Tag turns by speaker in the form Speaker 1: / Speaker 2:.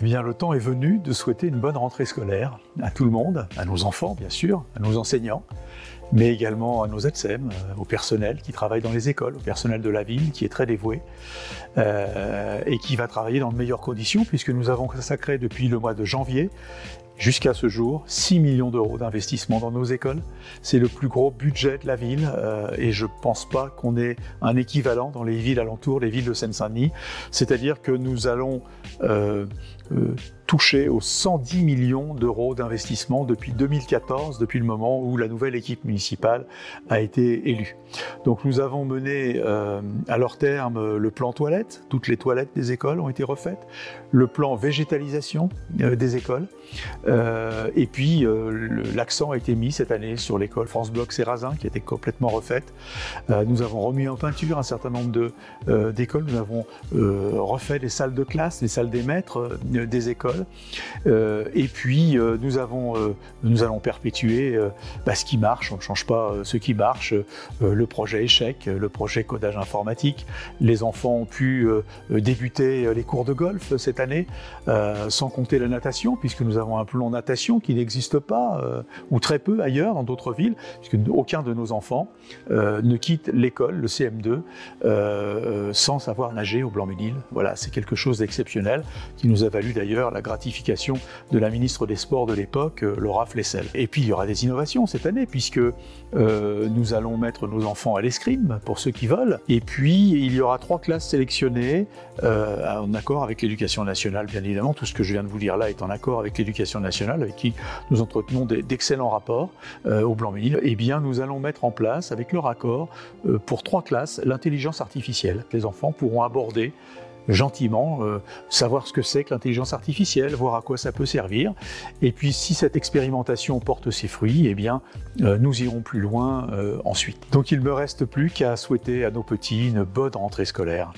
Speaker 1: Eh bien, le temps est venu de souhaiter une bonne rentrée scolaire à tout le monde, à nos enfants bien sûr, à nos enseignants, mais également à nos ATSEM, au personnel qui travaille dans les écoles, au personnel de la ville qui est très dévoué et qui va travailler dans de meilleures conditions puisque nous avons consacré depuis le mois de janvier jusqu'à ce jour 6 millions d'euros d'investissement dans nos écoles. C'est le plus gros budget de la ville et je ne pense pas qu'on ait un équivalent dans les villes alentours, les villes de Seine-Saint-Denis. C'est-à-dire que nous allons toucher aux 110 millions d'euros d'investissement depuis 2014, depuis le moment où la nouvelle équipe municipale a été élue. Donc nous avons mené à leur terme le plan toilette, toutes les toilettes des écoles ont été refaites, le plan végétalisation des écoles, et puis l'accent a été mis cette année sur l'école France Bloch Sérazin qui a été complètement refaite. Nous avons remis en peinture un certain nombre d'écoles, nous avons refait les salles de classe, les salles des maîtres des écoles, et puis nous allons perpétuer ce qui marche, on ne change pas ce qui marche, le projet échec, le projet codage informatique. Les enfants ont pu débuter les cours de golf cette année, sans compter la natation, puisque nous avons un plan natation qui n'existe pas, ou très peu ailleurs dans d'autres villes, puisque aucun de nos enfants ne quitte l'école, le CM2, sans savoir nager au Blanc-Ménil. Voilà, c'est quelque chose d'exceptionnel, qui nous a valu d'ailleurs la gratification de la ministre des Sports de l'époque, Laura Flessel. Et puis il y aura des innovations cette année, puisque nous allons mettre nos enfants à l'escrime, pour ceux qui veulent, et puis il y aura 3 classes sélectionnées, en accord avec l'éducation nationale, bien évidemment. Tout ce que je viens de vous dire là est en accord avec l'éducation nationale, avec qui nous entretenons d'excellents rapports au Blanc-Ménil. Eh bien, nous allons mettre en place, avec leur accord, pour 3 classes, l'intelligence artificielle. Les enfants pourront aborder gentiment, savoir ce que c'est que l'intelligence artificielle, voir à quoi ça peut servir. Et puis, si cette expérimentation porte ses fruits, eh bien, nous irons plus loin ensuite. Donc, il ne me reste plus qu'à souhaiter à nos petits une bonne rentrée scolaire.